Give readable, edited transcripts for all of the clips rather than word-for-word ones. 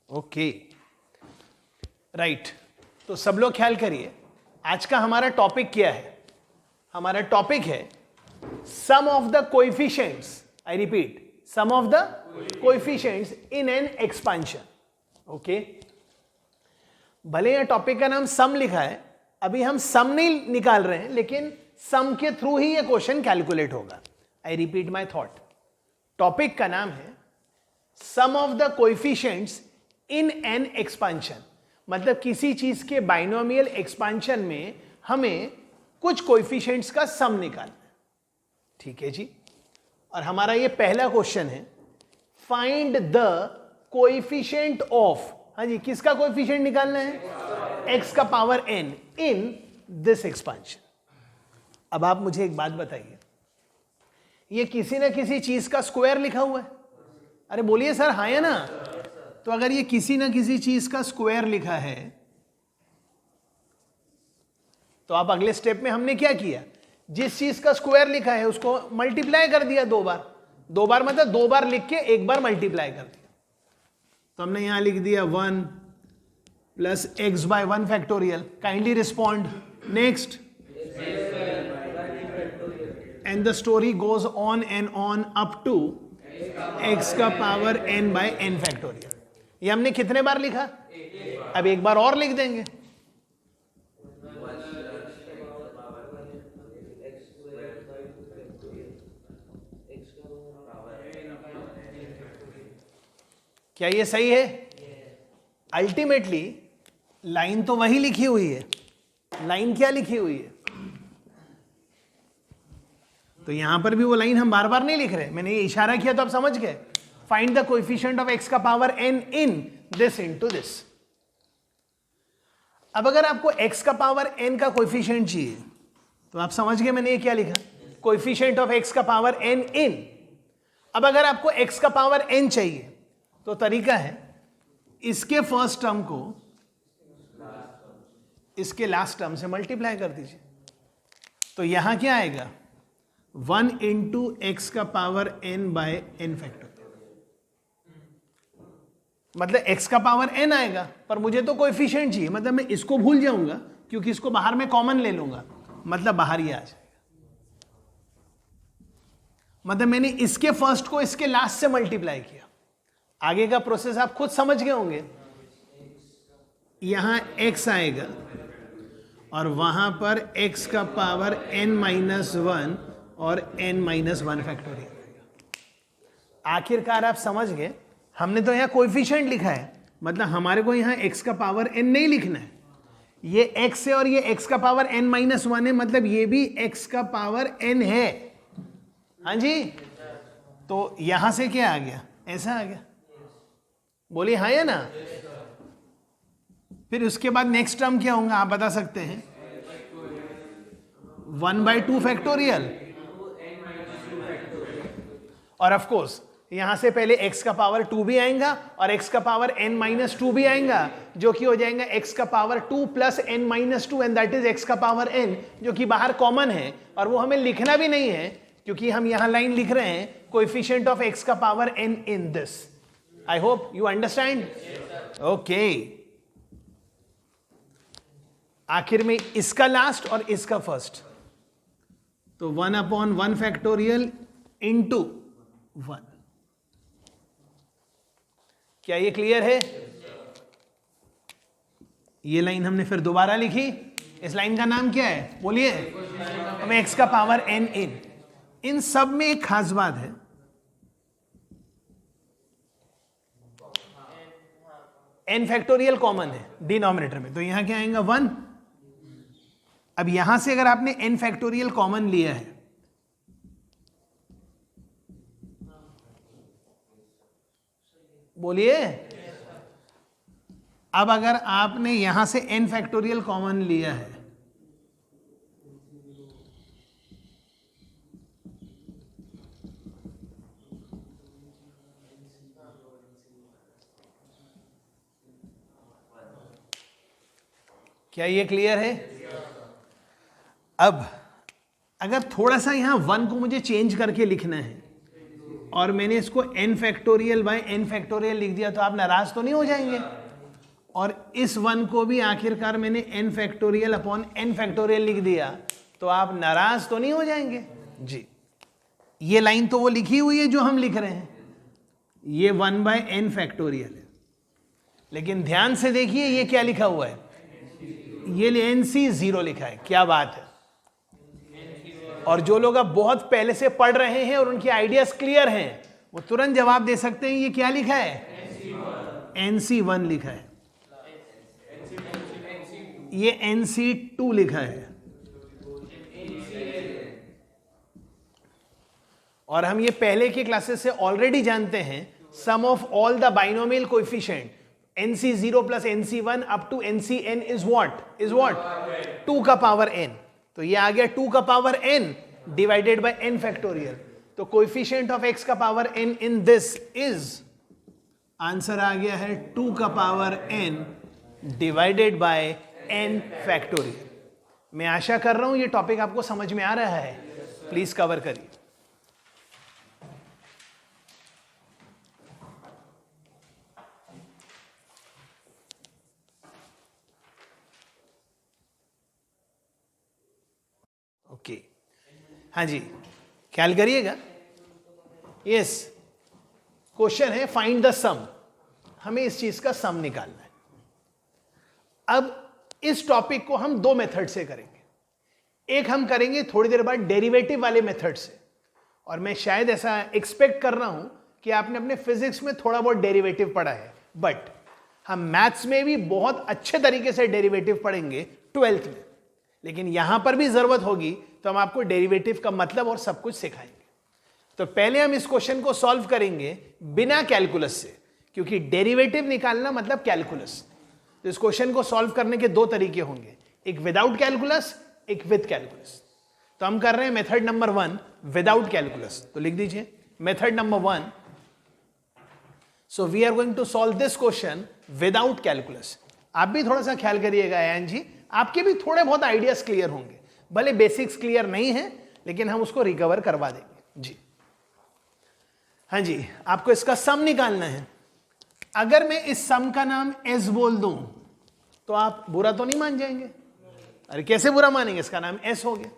Okay right. तो सब लोग ख्याल करिए, आज का हमारा टॉपिक क्या है? हमारा टॉपिक है sum of the coefficients, I repeat, sum of the coefficients in an expansion. Okay, भले यहां टॉपिक का नाम सम लिखा है, अभी हम सम नहीं निकाल रहे हैं, लेकिन सम के थ्रू ही ये क्वेश्चन कैलकुलेट होगा। I repeat my thought, topic का नाम है sum of the coefficients in an expansion, मतलब किसी चीज के बाइनोमियल एक्सपांशन में हमें कुछ कोएफिशिएंट्स का सम निकालना है। ठीक है जी, और हमारा ये पहला क्वेश्चन है, फाइंड द कोएफिशिएंट ऑफ, हाँ जी, किसका कोएफिशिएंट निकालना है? x का power n in this expansion. अब आप मुझे एक बात बताइए, ये किसी ना किसी चीज का स्क्वायर लिखा हुआ है? अरे बोलिए सर, हाँ या ना? तो अगर ये किसी ना किसी चीज का स्क्वायर लिखा है, तो आप अगले स्टेप में हमने क्या किया, जिस चीज का स्क्वायर लिखा है उसको मल्टीप्लाई कर दिया दो बार। दो बार मतलब दो बार लिख के एक बार मल्टीप्लाई कर दिया। तो हमने यहां लिख दिया 1 plus x by 1 factorial. Kindly respond next, and the story goes on and on up to x का power n by n factorial. ये हमने कितने बार लिखा? अब एक बार और लिख देंगे। क्या ये सही है? अल्टीमेटली लाइन तो वही लिखी हुई है। लाइन क्या लिखी हुई है? तो यहां पर भी वो लाइन हम बार बार नहीं लिख रहे, मैंने ये इशारा किया तो आप समझ गए। Find the coefficient of x का power n in this into this. अब अगर आपको x का पावर n का कोएफिशिएंट चाहिए, तो आप समझ गए मैंने ये क्या लिखा, कोएफिशिएंट ऑफ x का पावर n इन। अब अगर आपको x का पावर n चाहिए, तो तरीका है इसके फर्स्ट टर्म को इसके लास्ट टर्म से मल्टीप्लाई कर दीजिए। तो यहां क्या आएगा, 1 इंटू एक्स का power n by n factorial. मतलब x का पावर n आएगा, पर मुझे तो कोएफिशिएंट चाहिए, मतलब मैं इसको भूल जाऊंगा क्योंकि इसको बाहर में कॉमन ले लूंगा, मतलब बाहर ही आ जाएगा। मतलब मैंने इसके फर्स्ट को इसके लास्ट से मल्टीप्लाई किया। आगे का प्रोसेस आप खुद समझ गए होंगे। यहां x आएगा और वहां पर x का पावर n माइनस 1 और n माइनस 1 फैक्टोरियल आएगा। आखिरकार आप समझ गए, हमने तो यहां कोएफिशिएंट लिखा है, मतलब हमारे को यहां x का पावर n नहीं लिखना है। ये x है और ये x का पावर n माइनस 1 है, मतलब ये भी x का पावर n है। हाँ जी, तो यहां से क्या आ गया, ऐसा आ गया। बोलिए हाँ या ना? फिर उसके बाद नेक्स्ट टर्म क्या होगा आप बता सकते हैं? 1 बाय 2 फैक्टोरियल, और ऑफ कोर्स यहां से पहले x का पावर 2 भी आएगा और x का पावर n माइनस 2 भी आएगा, जो कि हो जाएगा x का power 2 plus n minus 2, and that is x का पावर n, जो कि बाहर कॉमन है और वो हमें लिखना भी नहीं है क्योंकि हम यहां लाइन लिख रहे हैं कोएफिशिएंट ऑफ x का power n in this. I hope you understand. Okay, आखिर में इसका लास्ट और इसका फर्स्ट, तो 1 अपॉन 1 फैक्टोरियल इंटू 1। क्या ये क्लियर है? ये लाइन हमने फिर दोबारा लिखी। इस लाइन का नाम क्या है बोलिए? हमें x का पावर n इन सब में एक खास बात है, n फैक्टोरियल कॉमन है डिनोमिनेटर में, तो यहां क्या आएगा 1। अब यहां से अगर आपने n फैक्टोरियल कॉमन लिया है, बोलिए, अब अगर आपने यहां से n फैक्टोरियल कॉमन लिया है, क्या ये क्लियर है? अब अगर थोड़ा सा यहां 1 को मुझे चेंज करके लिखना है और मैंने इसको n factorial by n factorial लिख दिया तो आप नाराज तो नहीं हो जाएंगे? और इस 1 को भी आखिरकार मैंने n factorial upon n factorial लिख दिया तो आप नाराज तो नहीं हो जाएंगे? जी, ये लाइन तो वो लिखी हुई है जो हम लिख रहे हैं, ये 1 बाय n फैक्टोरियल है, लेकिन ध्यान से देखिए ये क्या लिखा हुआ है, ये NC0 लिखा है। क्या बात है! और जो लोग अब बहुत पहले से पढ़ रहे हैं और उनकी आइडियाज क्लियर हैं वो तुरंत जवाब दे सकते हैं ये क्या लिखा है, NC1 लिखा है, ये NC2 लिखा है। और हम ये पहले के क्लासेस से ऑलरेडी जानते हैं, sum of all the binomial coefficient NC0 plus NC1 up to NCn is what 2 का पावर n। तो ये आ गया 2 का power n divided by n factorial. तो कोएफिशिएंट ऑफ x का power n in this is, answer आ गया है 2 का power n divided by n factorial. मैं आशा कर रहा हूं ये टॉपिक आपको समझ में आ रहा है, प्लीज कवर करिए। ओके, हाँ जी, ख्याल करिएगा। यस, क्वेश्चन है फाइंड द सम, हमें इस चीज का सम निकालना है। अब इस टॉपिक को हम दो मेथड से करेंगे। एक हम करेंगे थोड़ी देर बाद डेरिवेटिव वाले मेथड से, और मैं शायद ऐसा एक्सपेक्ट कर रहा हूं कि आपने अपने फिजिक्स में थोड़ा बहुत डेरिवेटिव पढ़ा है, बट हम मैथ्स में भी बहुत अच्छे तरीके से डेरिवेटिव पढ़ेंगे 12th में। लेकिन यहां पर भी जरूरत होगी तो हम आपको डेरिवेटिव का मतलब और सब कुछ सिखाएंगे। तो पहले हम इस क्वेश्चन को सॉल्व करेंगे बिना कैलकुलस से, क्योंकि डेरिवेटिव निकालना मतलब कैलकुलस। तो इस क्वेश्चन को सॉल्व करने के दो तरीके होंगे, एक विदाउट कैलकुलस, एक विद कैलकुलस। तो हम कर रहे हैं मेथड नंबर 1 विदाउट कैलकुलस। तो लिख दीजिए method number 1। So we are going to solve this question without calculus. आप भी थोड़ा सा ख्याल करिएगा आयन जी, आपके भी थोड़े बहुत आइडियाज क्लियर होंगे, भले बेसिक्स क्लियर नहीं है लेकिन हम उसको रिकवर करवा देंगे जी। हाँ जी, आपको इसका सम निकालना है। अगर मैं इस सम का नाम एस बोल दूं तो आप बुरा तो नहीं मान जाएंगे? अरे कैसे बुरा मानेंगे, इसका नाम एस हो गया।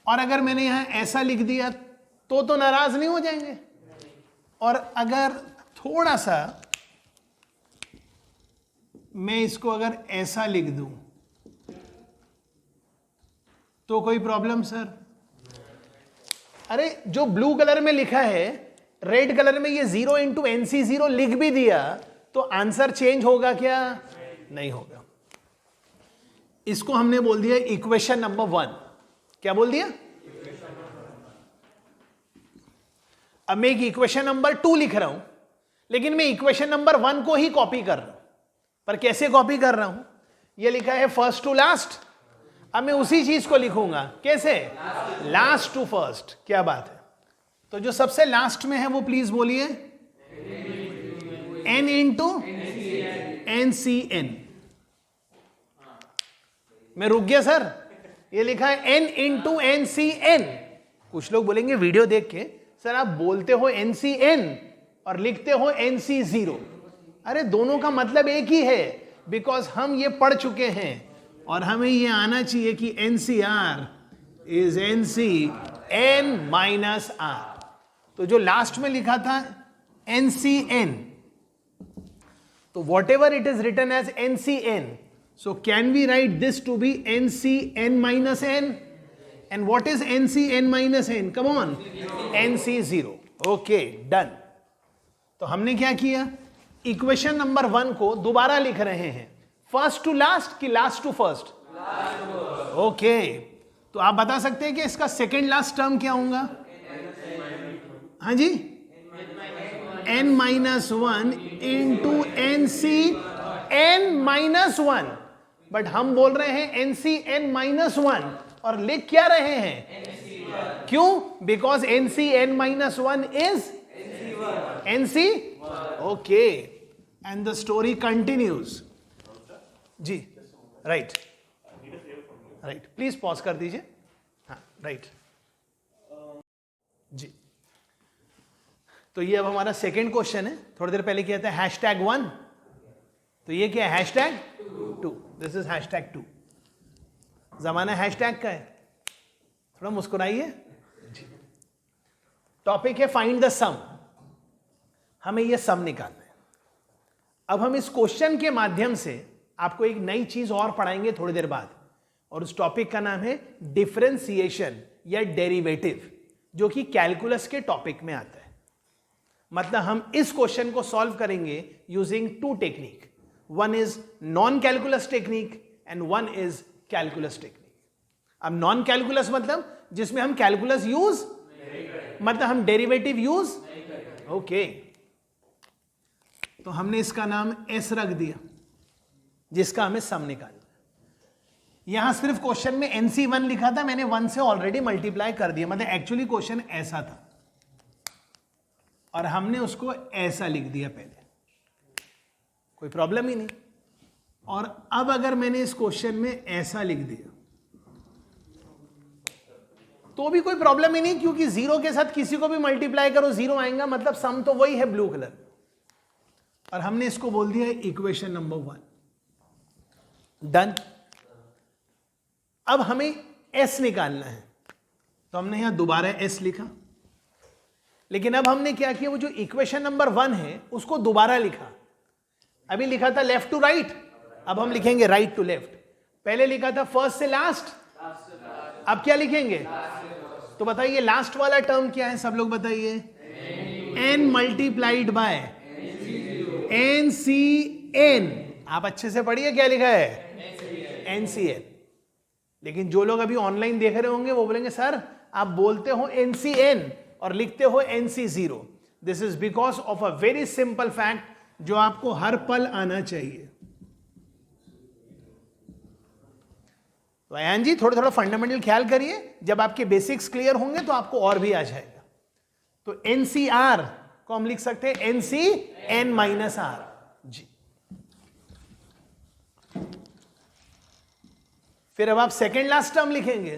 और अगर मैंने यहां ऐसा लिख दिया तो नाराज नहीं हो जाएंगे? और अगर थोड़ा सा मैं इसको अगर ऐसा लिख दूं तो कोई प्रॉब्लम सर? अरे जो ब्लू कलर में लिखा है, रेड कलर में ये 0 इंटू NC0 लिख भी दिया तो आंसर चेंज होगा क्या? नहीं होगा। इसको हमने बोल दिया इक्वेशन नंबर 1। क्या बोल दिया? अब मैं एक इक्वेशन नंबर 2 लिख रहा हूं, लेकिन मैं इक्वेशन नंबर 1 को ही कॉपी कर रहा हूं। पर कैसे कॉपी कर रहा हूं? ये लिखा है फर्स्ट टू लास्ट, अब मैं उसी चीज को लिखूंगा। कैसे? Last to first. क्या बात है! तो जो सबसे लास्ट में है वो प्लीज बोलिए n इंटू NCn। मैं रुक गया सर, ये लिखा है n इंटू NCn। कुछ लोग बोलेंगे वीडियो देख के, सर आप बोलते हो NCn और लिखते हो NC0। अरे दोनों का मतलब एक ही है, बिकॉज हम ये पढ़ चुके हैं और हमें ये आना चाहिए कि NCR is NCn minus R। तो जो लास्ट में लिखा था NCn, तो whatever it is written as NCn, so can we write this to be NCn minus n? And what is NCn minus n? Come on, NC0. Okay, done. तो हमने क्या किया, इक्वेशन नंबर 1 को दोबारा लिख रहे हैं, फर्स्ट टू लास्ट कि लास्ट टू फर्स्ट? ओके, तो आप बता सकते हैं कि इसका सेकेंड लास्ट टर्म क्या होगा? हाँ जी, n minus 1 into NCn minus 1। But हम बोल रहे हैं NCn माइनस 1 और लिख क्या रहे हैं? क्यों? Because NCn minus 1 is NC। Okay, and the story continues जी। राइट राइट, प्लीज पॉज कर दीजिए। हाँ राइट जी। तो ये अब हमारा सेकेंड क्वेश्चन है। थोड़ी देर पहले किया था #1, तो ये क्या है #2। This is #2। जमाना हैशटैग का है, थोड़ा मुस्कुराइए। टॉपिक है फाइंड द सम। हमें ये सम निकालना है। अब हम इस क्वेश्चन के माध्यम से आपको एक नई चीज और पढ़ाएंगे थोड़ी देर बाद, और उस टॉपिक का नाम है डिफरेंशिएशन या डेरिवेटिव, जो कि कैलकुलस के टॉपिक में आता है। मतलब हम इस क्वेश्चन को सॉल्व करेंगे using 2 technique. One is non calculus technique and one is calculus technique. अब नॉन कैलकुलस मतलब जिसमें हम कैलकुलस यूज, मतलब हम डेरिवेटिव यूज, ओके। तो हमने इसका नाम एस रख दिया, जिसका हमें सम निकालना। यहां सिर्फ क्वेश्चन में NC1 लिखा था, मैंने 1 से ऑलरेडी मल्टीप्लाई कर दिया, मतलब एक्चुअली क्वेश्चन ऐसा था और हमने उसको ऐसा लिख दिया पहले, कोई प्रॉब्लम ही नहीं। और अब अगर मैंने इस क्वेश्चन में ऐसा लिख दिया तो भी कोई प्रॉब्लम ही नहीं, क्योंकि 0 के साथ किसी को भी मल्टीप्लाई करो 0 आएगा, मतलब सम तो वही है ब्लू कलर। और हमने इसको बोल दिया इक्वेशन नंबर 1। डन। अब हमें S निकालना है, तो हमने यहां दोबारा S लिखा। लेकिन अब हमने क्या किया, वो जो इक्वेशन नंबर 1 है उसको दोबारा लिखा। अभी लिखा था लेफ्ट टू राइट, अब हम लिखेंगे राइट टू लेफ्ट। पहले लिखा था फर्स्ट से लास्ट, अब क्या लिखेंगे? तो बताइए लास्ट वाला टर्म क्या है, सब लोग बताइए। n multiplied by NCN। आप अच्छे से पढ़िए क्या लिखा है, NCN। लेकिन जो लोग अभी ऑनलाइन देख रहे होंगे वो बोलेंगे सर आप बोलते हो NCN और लिखते हो NC0। This is because of a very simple fact जो आपको हर पल आना चाहिए। तो अयान जी थोड़ा थोड़ा फंडामेंटल ख्याल करिए, जब आपके बेसिक्स क्लियर होंगे तो आपको और भी आ जाएगा। तो NCR को हम लिख सकते हैं NCN-R जी। फिर अब आप सेकेंड लास्ट टर्म लिखेंगे,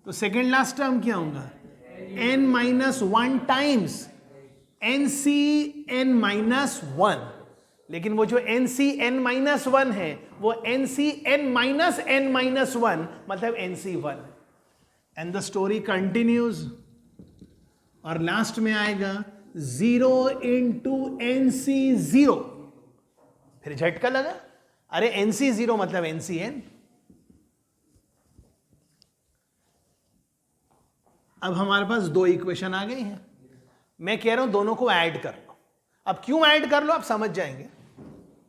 तो सेकेंड लास्ट टर्म क्या होगा, n-1 टाइम्स NCN-1। लेकिन वो जो NCN-1 है वो NCN-n-1 मतलब NC1। And the story continues, और लास्ट में आएगा 0 into NC0। फिर झटका लगा, अरे NC0 मतलब NCN। अब हमारे पास 2 इक्वेशन आ गई हैं। मैं कह रहा हूं दोनों को ऐड कर लो। अब क्यों ऐड कर लो आप समझ जाएंगे।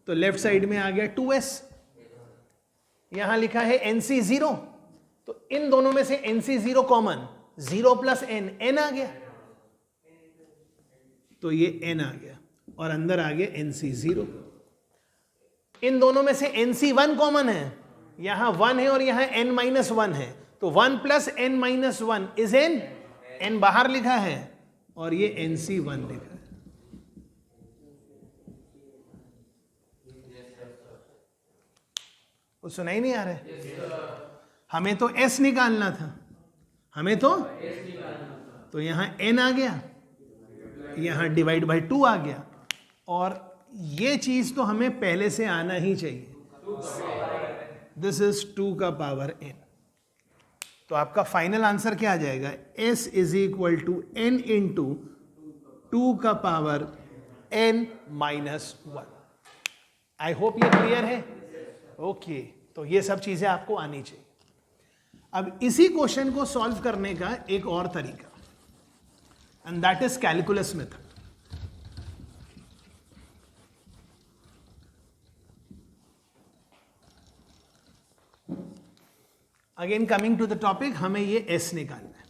तो लेफ्ट साइड में आ गया 2s, यहां लिखा है NC0, तो इन दोनों में से NC0 कॉमन, 0 + n आ गया, तो ये n आ गया और अंदर आ गया NC0। इन दोनों में से NC1 कॉमन है, यहां 1 है और यहां n-1 है, तो 1 + n-1 इज n बाहर लिखा है और ये NC1 लिखा है। कुछ सुना ही नहीं आ रहा है? हमें तो S निकालना था, हमें तो यहां n आ गया, यहां डिवाइड बाय 2 आ गया, और ये चीज तो हमें पहले से आना ही चाहिए। दिस इज 2 का पावर n। तो आपका फाइनल आंसर क्या आ जाएगा, S is equal to n into 2 का पावर n-1। आई होप ये क्लियर है। ओके, तो ये सब चीजें आपको आनी चाहिए। अब इसी क्वेश्चन को सॉल्व करने का एक और तरीका, and that is calculus method. Again coming to the topic, हमें ये S निकालना है।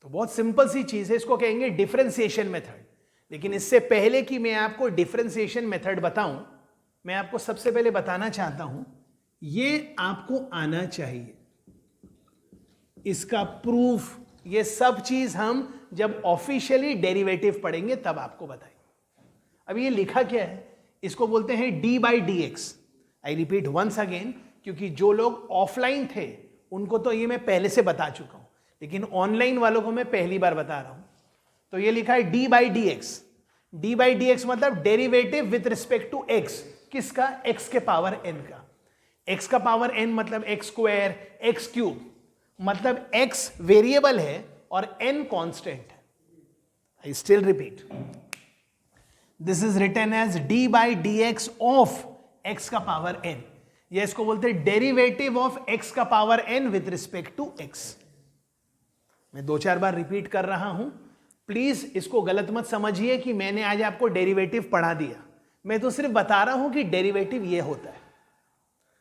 तो बहुत सिंपल सी चीज है, इसको कहेंगे डिफरेंशिएशन मेथड। लेकिन इससे पहले कि मैं आपको डिफरेंशिएशन मेथड बताऊं, मैं आपको सबसे पहले बताना चाहता हूं, ये आपको आना चाहिए, इसका प्रूफ, ये सब चीज हम जब ऑफिशियली डेरिवेटिव पढ़ेंगे तब आपको बताएंगे। अब ये लिखा क्या है, इसको बोलते हैं d/dx। आई रिपीट वंस अगेन, क्योंकि जो लोग ऑफलाइन थे उनको तो ये मैं पहले से बता चुका हूं, लेकिन ऑनलाइन वालों को मैं पहली बार बता रहा हूं। तो ये लिखा है d by d x. D by d x मतलब derivative with respect to x. किसका? एक्स के पावर एन का। एक्स का पावर एन मतलब एक्स स्क्वायर, एक्स क्यूब, मतलब एक्स वेरिएबल है और एन कांस्टेंट है। I still repeat, this is written as d by d x of x का पावर एन। ये इसको बोलते हैं डेरिवेटिव ऑफ एक्स का power n with respect to x. मैं 2-4 बार रिपीट कर रहा हूं, प्लीज इसको गलत मत समझिए कि मैंने आज आपको डेरिवेटिव पढ़ा दिया। मैं तो सिर्फ बता रहा हूं कि डेरिवेटिव ये होता है।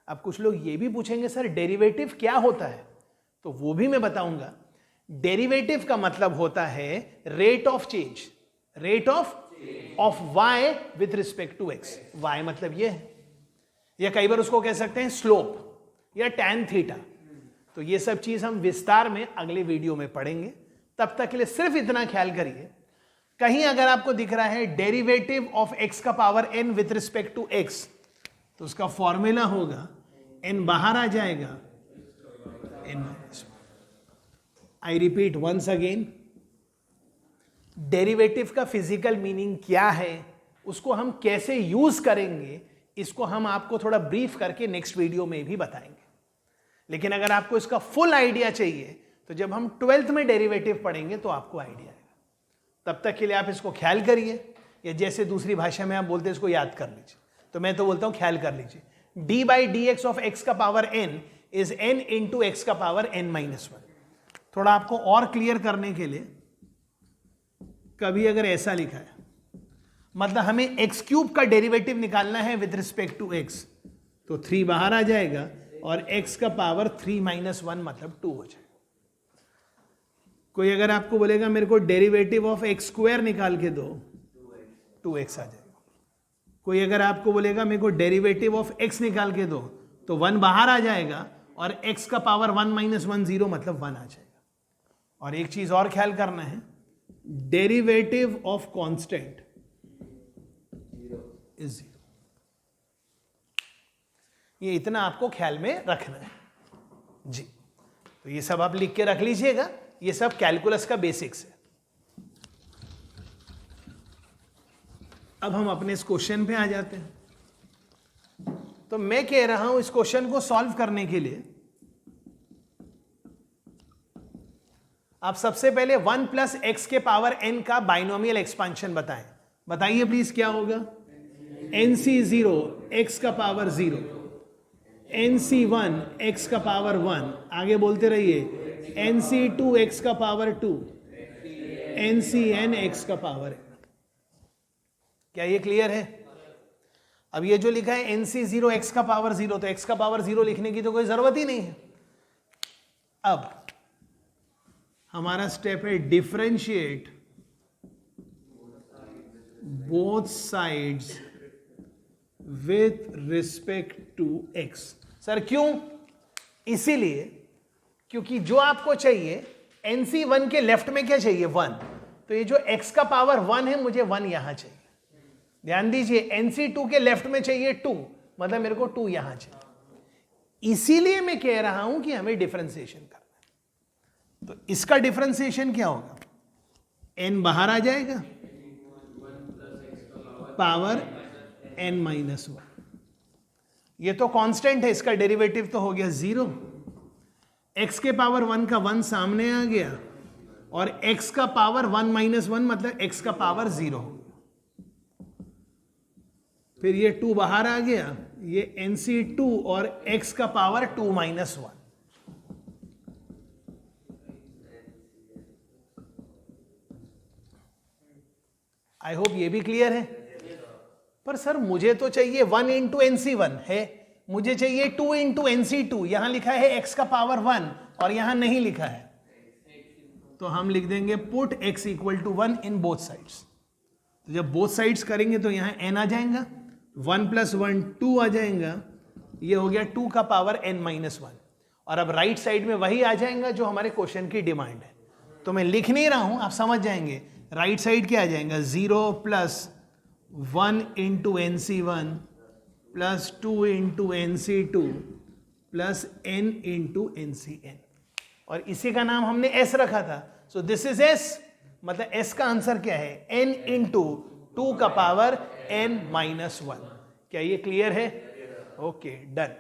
अब कुछ लोग ये भी पूछेंगे सर डेरिवेटिव क्या होता है, तो वो भी मैं बताऊंगा। डेरिवेटिव का मतलब होता है rate of change, rate of y with respect to x. Y मतलब ये है, या कई बार उसको कह सकते हैं स्लोप या टैन थीटा। तो ये सब चीज हम विस्तार में अगले वीडियो में पढ़ेंगे। तब तक के लिए सिर्फ इतना ख्याल करिए, कहीं अगर आपको दिख रहा है डेरिवेटिव ऑफ एक्स का power n with respect to x, तो उसका फॉर्मूला होगा एन बाहर आ जाएगा n minus. I repeat once again, derivative का फिजिकल मीनिंग क्या है, उसको हम कैसे यूज करेंगे, इसको हम आपको थोड़ा ब्रीफ करके नेक्स्ट वीडियो में भी बताएंगे। लेकिन अगर आपको इसका फुल आइडिया चाहिए तो जब हम 12th में डेरिवेटिव पढ़ेंगे तो आपको आइडिया आएगा। तब तक के लिए आप इसको ख्याल करिए, या जैसे दूसरी भाषा में आप बोलते हैं इसको याद कर लीजिए, तो मैं तो बोलता हूं ख्याल कर लीजिए। D by d x of x का power n is n into x का पावर एन माइनस 1। थोड़ा आपको और क्लियर करने के लिए, कभी अगर ऐसा लिखा है मतलब हमें एक्स क्यूब का डेरिवेटिव निकालना है विद रिस्पेक्ट टू एक्स, तो 3 बाहर आ जाएगा और एक्स का पावर 3 माइनस 1 मतलब 2 हो जाएगा। कोई अगर आपको बोलेगा मेरे को डेरिवेटिव ऑफ एक्स स्क्वायर निकाल के दो, 2x आ जाएगा। कोई अगर आपको बोलेगा मेरे को डेरिवेटिव ऑफ x निकाल के दो, तो 1 बाहर आ जाएगा और x का पावर 1 माइनस 1 0 मतलब 1 आ जाएगा। और एक चीज और ख्याल करना है, डेरिवेटिव ऑफ कांस्टेंट इज 0। ये इतना आपको ख्याल में रखना है जी। तो ये सब आप लिख के रख लीजिएगा, ये सब कैलकुलस का बेसिक्स है। अब हम अपने इस क्वेश्चन पे आ जाते हैं। तो मैं कह रहा हूं इस क्वेश्चन को सॉल्व करने के लिए आप सबसे पहले 1 प्लस एक्स के पावर n का बाइनोमियल एक्सपांशन बताएं। बताइए प्लीज क्या होगा? nc0 x का पावर 0, nc1 x का पावर 1, आगे बोलते रहिए nc2 x का पावर 2, ncn x का पावर n। क्या ये क्लियर है? अब ये जो लिखा है nc0 x का पावर 0, तो x का पावर 0 लिखने की तो कोई जरूरत ही नहीं है। अब हमारा स्टेप है differentiate both sides with respect to x। Sir क्यों? इसीलिए क्योंकि जो आपको चाहिए nc1 के लेफ्ट में क्या चाहिए? 1। तो ये जो x का पावर 1 है, मुझे 1 यहां चाहिए। ध्यान दीजिए, nc2 के लेफ्ट में चाहिए 2, मतलब मेरे को 2 यहां चाहिए। इसीलिए मैं कह रहा हूं कि हमें डिफरेंशिएशन करना है। तो इसका डिफरेंशिएशन क्या होगा? n बाहर आ जाएगा, पावर n माइनस 1। ये तो कांस्टेंट है, इसका डेरिवेटिव तो हो गया 0। x के पावर 1 का 1 सामने आ गया और x का पावर 1 माइनस 1 मतलब x का पावर 0 हो गया। फिर ये 2 बाहर आ गया, ये nc2 और x का पावर 2 माइनस 1। आई होप ये भी क्लियर है। पर सर मुझे तो चाहिए 1 इंटू nc1 है, मुझे चाहिए 2 इंटू nc2। यहां लिखा है x का पावर 1 और यहां नहीं लिखा है, तो हम लिख देंगे put x equal to 1 in both sides. तो जब बोथ साइड्स करेंगे तो यहां n आ जाएगा, 1 प्लस 1 2 आ जाएगा, ये हो गया 2 का पावर n माइनस 1। और अब राइट साइड में वही आ जाएगा जो हमारे क्वेश्चन की डिमांड है। तो मैं लिख नहीं रहा हूं, आप समझ जाएंगे। राइट साइड क्या आ जाएगा? 0 plus 1 into nc1 plus 2 into nc2 plus n into ncn। और इसी का नाम हमने s रखा था। सो दिस इज s, मतलब s का आंसर क्या है, n इंटू 2 का पावर n-1। क्या ये क्लियर है? Okay, done.